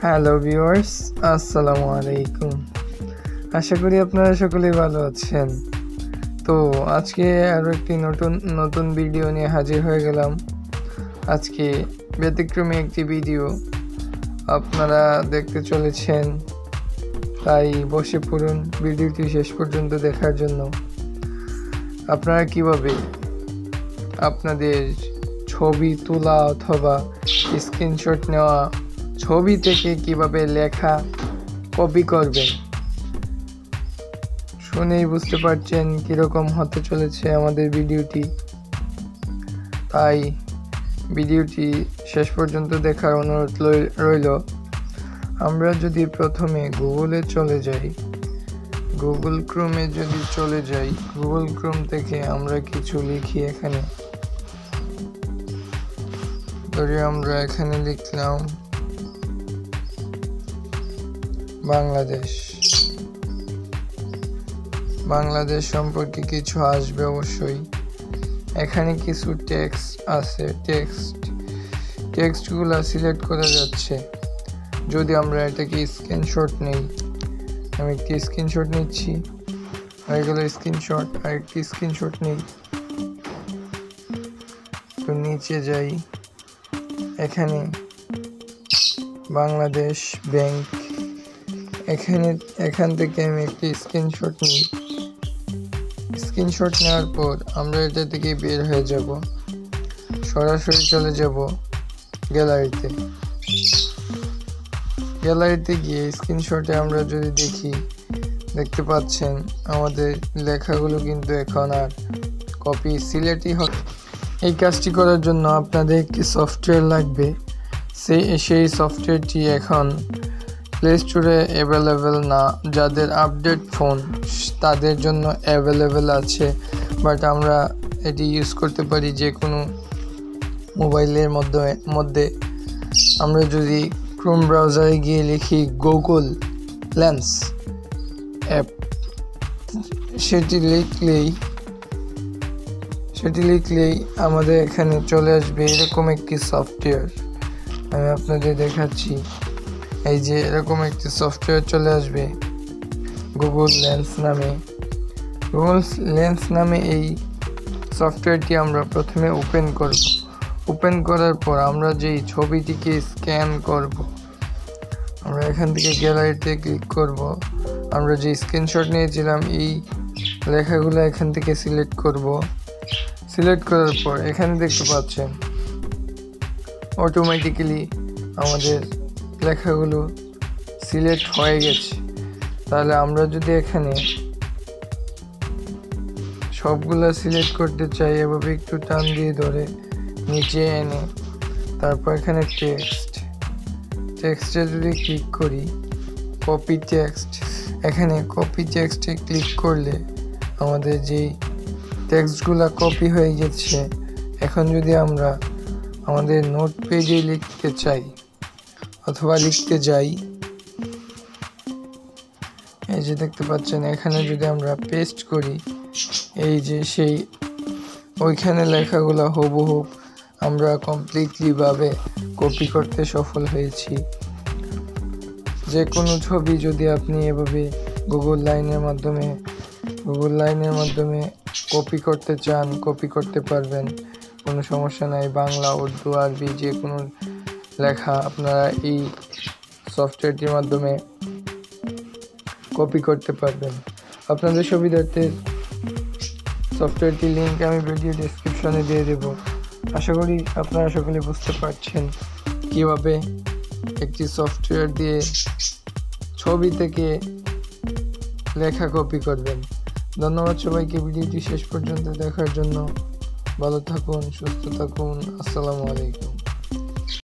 Hello viewers, আসসালামু আলাইকুম। আশা করি আপনারা সকলেই ভালো আছেন। তো আজকে আরও একটি নতুন ভিডিও নিয়ে হাজির হয়ে গেলাম। আজকে ব্যতিক্রমী একটি ভিডিও আপনারা দেখতে চলেছেন, তাই বসে পড়ুন ভিডিওটি শেষ পর্যন্ত দেখার জন্য। আপনারা কিভাবে আপনাদের ছবি তোলা অথবা স্ক্রিনশট নেওয়া ছবি থেকে কিভাবে লেখা কপি করবেন, শুনেই বুঝতে পারছেন কীরকম হতে চলেছে আমাদের ভিডিওটি। তাই ভিডিওটি শেষ পর্যন্ত দেখার অনুরোধ রইল। আমরা যদি প্রথমে গুগল ক্রোমে চলে যাই, গুগল ক্রোম থেকে আমরা কিছু লিখি। এখানে ধরে আমরা এখানে লিখলাম বাংলাদেশ সম্পর্কে কিছু আসবে অবশ্যই। এখানে কিছু টেক্সট আছে, টেক্সটগুলো সিলেক্ট করা যাচ্ছে। যদি আমরা এটাকে স্ক্রিনশট নেই, আমি একটি স্ক্রিনশট নিচ্ছি, এগুলো স্ক্রিনশট, আর একটি স্ক্রিনশট নেই। তো নিচে যাই, এখানে বাংলাদেশ ব্যাংক, এখান থেকে আমি একটি স্ক্রিনশট নিই। স্ক্রিনশট নেওয়ার পর আমরা এটা থেকে বের হয়ে যাব, সরাসরি চলে যাব গ্যালারিতে গিয়ে স্ক্রিনশটে আমরা যদি দেখতে পাচ্ছেন আমাদের লেখাগুলো কিন্তু এখন আর কপি সিলেক্টই হবে। এই কাজটি করার জন্য আপনাদের একটি সফটওয়্যার লাগবে। সেই সফটওয়্যারটি এখন প্লে স্টোরে অ্যাভেলেবেল না। যাদের আপডেট ফোন তাদের জন্য অ্যাভেলেবেল আছে, বাট আমরা এটি ইউজ করতে পারি যে কোনো মোবাইলের মধ্যে। আমরা যদি ক্রোম ব্রাউজারে গিয়ে লিখি গুগল লেন্স অ্যাপ, সেটি লিখলেই আমাদের এখানে চলে আসবে এরকম একটি সফটওয়্যার। আমি আপনাদের দেখাচ্ছি, এই যে এরকম একটি সফটওয়্যার চলে আসবে গুগল লেন্স নামে। এই সফটওয়্যারটি আমরা প্রথমে ওপেন করার পর আমরা যেই ছবিটিকে স্ক্যান করব, আমরা এখান থেকে গ্যালারিতে ক্লিক করব। আমরা যে স্ক্রিনশট নিয়েছিলাম এই লেখাগুলো এখান থেকে সিলেক্ট করার পর এখানে দেখতে পাচ্ছেন অটোমেটিক্যালি আমাদের লেখাগুলো সিলেক্ট হয়ে গেছে। তাহলে আমরা যদি এখানে সবগুলো সিলেক্ট করতে চাই, এভাবে একটু টান দিয়ে ধরে নিচে এনে তারপর এখানে টেক্সটে যদি ক্লিক করি, কপি টেক্সট, এখানে কপি টেক্সটে ক্লিক করলে আমাদের যেই টেক্সটগুলো কপি হয়ে গেছে, এখন যদি আমরা আমাদের নোট পেজে লিখতে চাই অথবা লিখতে যাই, এই যে দেখতে পাচ্ছেন এখানে যদি আমরা পেস্ট করি, এই যে সেই ওইখানে লেখাগুলো হুবহু আমরা কমপ্লিটলি ভাবে কপি করতে সফল হয়েছি। যে কোনো ছবি যদি আপনি এভাবে গুগল লাইনের মাধ্যমে কপি করতে চান, কপি করতে পারবেন, কোনো সমস্যা নাই। বাংলা, উর্দু, আরবি যে কোনো লেখা আপনারা এই সফটওয়্যারটির মাধ্যমে কপি করতে পারবেন। আপনাদের সুবিধার্থে সফটওয়্যারটির লিঙ্ক আমি ভিডিও ডেসক্রিপশনে দিয়ে দেব। আশা করি আপনারা সকলে বুঝতে পারছেন কিভাবে একটি সফটওয়্যার দিয়ে ছবি থেকে লেখা কপি করবেন। ধন্যবাদ সবাইকে ভিডিওটি শেষ পর্যন্ত দেখার জন্য। ভালো থাকুন, সুস্থ থাকুন। আসসালামু আলাইকুম।